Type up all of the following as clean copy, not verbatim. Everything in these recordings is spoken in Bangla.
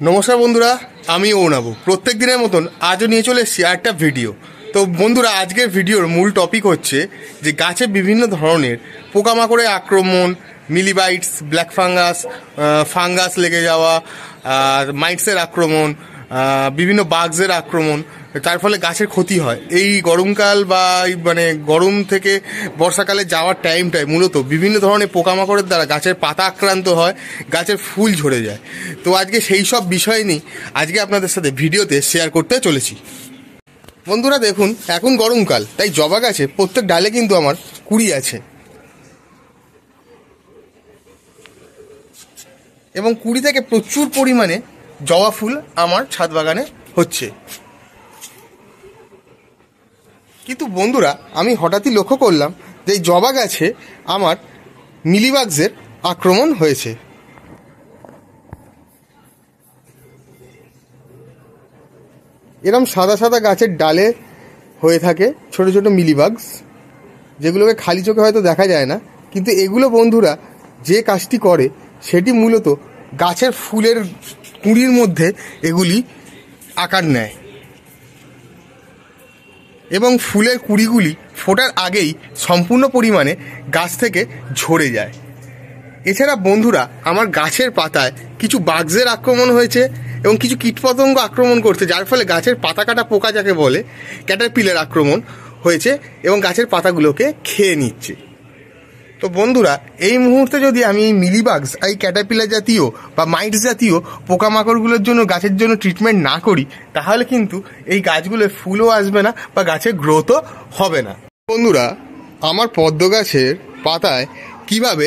नमस्कार बंधुरा आमी ओनाबू प्रत्येक दिनेर मतन आजও নিয়ে চলে এসেছি একটা ভিডিও। তো বন্ধুরা আজকের ভিডিওর মূল টপিক হচ্ছে যে গাছে বিভিন্ন ধরনের পোকামাকড়ের আক্রমণ, মিলিবাইটস, ব্ল্যাক ফাঙ্গাস, ফাঙ্গাস লেগে যাওয়া, মাইটসের আক্রমণ, বিভিন্ন বাগসের আক্রমণ, তার ফলে গাছের ক্ষতি হয়। এই গরমকাল বা মানে গরম থেকে বর্ষাকালে যাওয়ার টাইমটায় মূলত বিভিন্ন ধরনের পোকামাকড়ের দ্বারা গাছের পাতা আক্রান্ত হয়, গাছের ফুল ঝরে যায়। তো আজকে সেই সব বিষয় নিয়ে আজকে আপনাদের সাথে ভিডিওতে শেয়ার করতে চলেছি। বন্ধুরা দেখুন, এখন গরমকাল, তাই জবা গাছে প্রত্যেক ডালে কিন্তু আমার কুড়ি আছে এবং কুড়ি থেকে প্রচুর পরিমাণে জবা ফুল আমার ছাদ বাগানে হচ্ছে। কিন্তু বন্ধুরা আমি হঠাৎই লক্ষ্য করলাম যে এই জবা গাছে আমার মিলিবাগসের আক্রমণ হয়েছে। এরম সাদা সাদা গাছের ডালে হয়ে থাকে ছোট ছোট মিলিবাগস, যেগুলোকে খালি চোখে হয়তো দেখা যায় না, কিন্তু এগুলো বন্ধুরা যে কাজটি করে সেটি মূলত গাছের ফুলের কুঁড়ির মধ্যে এগুলি আকার নেয় এবং ফুলের কুঁড়িগুলি ফোটার আগেই সম্পূর্ণ পরিমাণে গাছ থেকে ঝরে যায়। এছাড়া বন্ধুরা আমার গাছের পাতায় কিছু বাগসের আক্রমণ হয়েছে এবং কিছু কীটপতঙ্গ আক্রমণ করছে, যার ফলে গাছের পাতা কাটা পোকা যাকে বলে ক্যাটারপিলার আক্রমণ হয়েছে এবং গাছের পাতাগুলোকে খেয়ে নিচ্ছে। তো বন্ধুরা এই মুহূর্তে যদি আমি এই মিলিবাগস, এই ক্যাটারপিলার জাতীয় বা মাইটস জাতীয় পোকামাকড়গুলোর জন্য গাছের জন্য ট্রিটমেন্ট না করি, তাহলে কিন্তু এই গাছগুলোর ফুলও আসবে না বা গাছের গ্রোথও হবে না। বন্ধুরা আমার পদ্ম গাছের পাতায় কিভাবে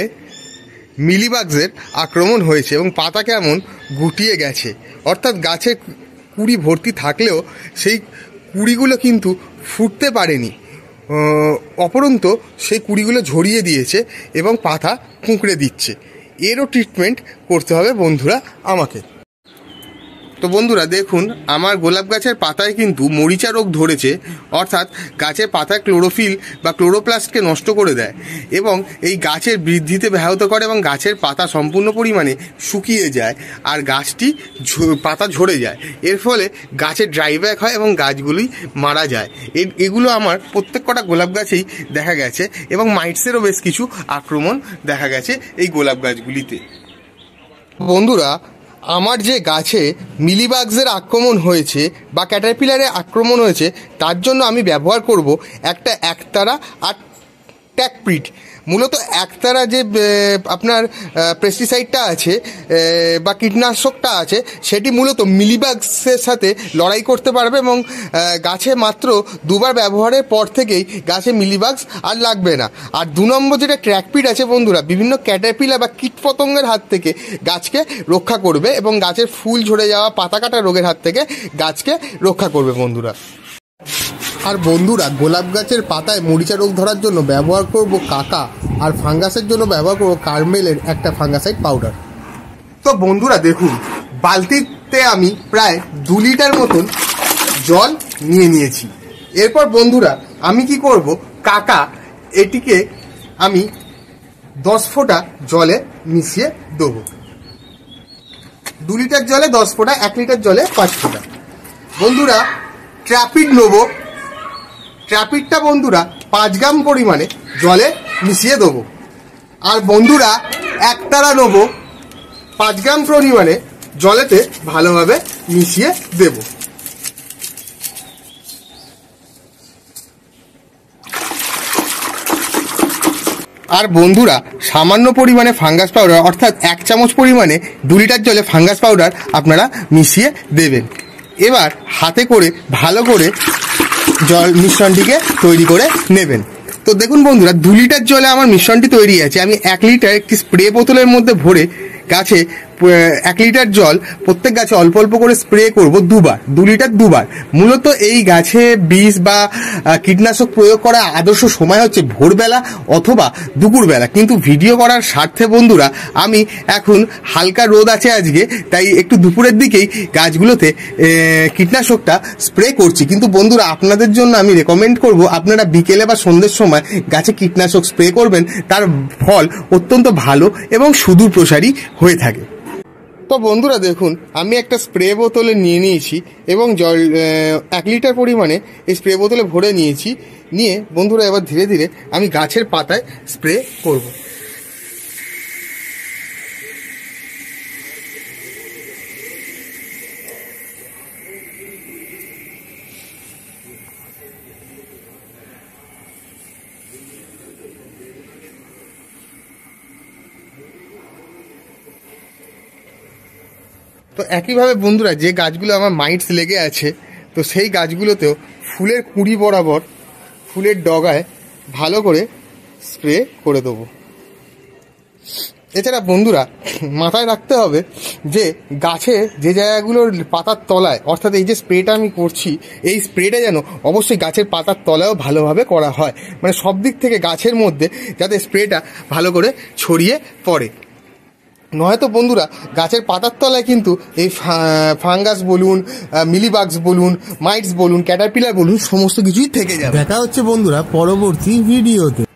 মিলিবাগসের আক্রমণ হয়েছে এবং পাতা কেমন গুটিয়ে গেছে, অর্থাৎ গাছে কুড়ি ভর্তি থাকলেও সেই কুড়িগুলো কিন্তু ফুটতে পারেনি, অপরন্ত সেই কুড়িগুলো ঝরিয়ে দিয়েছে এবং পাতা কুঁকড়ে দিচ্ছে। এরও ট্রিটমেন্ট করতে হবে বন্ধুরা আমাকে। তো বন্ধুরা দেখুন, আমার গোলাপ গাছের পাতায় কিন্তু মরিচা রোগ ধরেছে, অর্থাৎ গাছের পাতায় ক্লোরোফিল বা ক্লোরোপ্লাস্টকে নষ্ট করে দেয় এবং এই গাছের বৃদ্ধিতে ব্যাহত করে এবং গাছের পাতা সম্পূর্ণ পরিমাণে শুকিয়ে যায় আর গাছটি পাতা ঝরে যায়। এর ফলে গাছের ড্রাইব্যাক হয় এবং গাছগুলি মারা যায়। এগুলো আমার প্রত্যেক কটা গোলাপ গাছেই দেখা গেছে এবং মাইটসেরও বেশ কিছু আক্রমণ দেখা গেছে এই গোলাপ গাছগুলিতে। বন্ধুরা আমার যে গাছে মিলিবাগসের আক্রমণ হয়েছে বা ক্যাটারপিলারের আক্রমণ হয়েছে তার জন্য আমি ব্যবহার করব একটা একতারা আর ট্যাকপ্রিট। মূলত একতারা যে আপনার পেস্টিসাইডটা আছে বা কীটনাশকটা আছে সেটি মূলত মিলিবাগসের সাথে লড়াই করতে পারবে এবং গাছে মাত্র দুবার ব্যবহারের পর থেকেই গাছে মিলিবাগস আর লাগবে না। আর 2 নম্বর যেটা ট্র্যাকপ্রিট আছে বন্ধুরা, বিভিন্ন ক্যাটারপিলার বা কীটপতঙ্গের হাত থেকে গাছকে রক্ষা করবে এবং গাছের ফুল ঝরে যাওয়া, পাতা কাটা রোগের হাত থেকে গাছকে রক্ষা করবে বন্ধুরা। আর বন্ধুরা গোলাপ গাছের পাতায় মরিচা রোগ ধরার জন্য ব্যবহার করব কাকা, আর ফাঙ্গাসের জন্য ব্যবহার করব কার্মেলের একটা ফাঙ্গাসাইড পাউডার। তো বন্ধুরা দেখুন, বালতিতে আমি প্রায় 2 লিটার মতন জল নিয়ে নিয়েছি। এরপর বন্ধুরা আমি কি করব, কাকা এটিকে আমি 10 ফোঁটা জলে মিশিয়ে দেবো। 2 লিটার জলে 10 ফোঁটা, 1 লিটার জলে 5 ফোঁটা। বন্ধুরা ট্র্যাপিড নেবো, ট্র্যাপিডটা বন্ধুরা 5 গ্রাম পরিমাণে জলে মিশিয়ে দেবো। আর বন্ধুরা একতারা নেবো 5 গ্রাম পরিমাণে জলেতে ভালোভাবে মিশিয়ে দেব। আর বন্ধুরা সামান্য পরিমাণে ফাঙ্গাস পাউডার, অর্থাৎ 1 চামচ পরিমাণে 2 লিটার জলে ফাঙ্গাস পাউডার আপনারা মিশিয়ে দেবেন। এবার হাতে করে ভালো করে জল মিশ্রণটিকে তৈরি করে নেবেন। তো দেখুন বন্ধুরা 2 লিটার জলে আমার মিশ্রণটি তৈরি আছে। আমি 1 লিটার একটি স্প্রে বোতলের মধ্যে ভরে গাছে 1 লিটার জল প্রত্যেক গাছে অল্প অল্প করে স্প্রে করব 2 বার, 2 লিটার 2 বার। মূলত এই গাছে বিষ বা কীটনাশক প্রয়োগ করার আদর্শ সময় হচ্ছে ভোরবেলা অথবা দুপুরবেলা, কিন্তু ভিডিও করার স্বার্থে বন্ধুরা আমি এখন হালকা রোদ আছে আজকে, তাই একটু দুপুরের দিকেই গাছগুলোতে কীটনাশকটা স্প্রে করছি। কিন্তু বন্ধুরা আপনাদের জন্য আমি রেকমেন্ড করব আপনারা বিকেলে বা সন্ধ্যের সময় গাছে কীটনাশক স্প্রে করবেন, তার ফল অত্যন্ত ভালো এবং সুদূর প্রসারী হয়ে থাকে। তো বন্ধুরা দেখুন, আমি একটা স্প্রে বোতলে নিয়ে নিয়েছি এবং জল 1 লিটার পরিমাণে এই স্প্রে বোতলে ভরে নিয়েছি। নিয়ে বন্ধুরা এবার ধীরে ধীরে আমি গাছের পাতায় স্প্রে করব। তো একইভাবে বন্ধুরা, যে গাছগুলো আমার মাইটস লেগে আছে, তো সেই গাছগুলোতেও ফুলের কুঁড়ি বরাবর ফুলের ডগায় ভালো করে স্প্রে করে দেবো। এছাড়া বন্ধুরা মাথায় রাখতে হবে যে গাছে যে জায়গাগুলোর পাতার তলায়, অর্থাৎ এই যে স্প্রেটা আমি করছি, এই স্প্রেটা যেন অবশ্যই গাছের পাতার তলায়ও ভালোভাবে করা হয়, মানে সব দিক থেকে গাছের মধ্যে যাতে স্প্রেটা ভালো করে ছড়িয়ে পড়ে। নয়তো বন্ধুরা গাছের পাতার তলায় কিন্তু এই ফাঙ্গাস বলুন, মিলিবাগস বলুন, মাইটস বলুন, ক্যাটারপিলার বলুন, সমস্ত কিছুই থেকে যাবে। দেখা হচ্ছে বন্ধুরা পরবর্তী ভিডিওতে।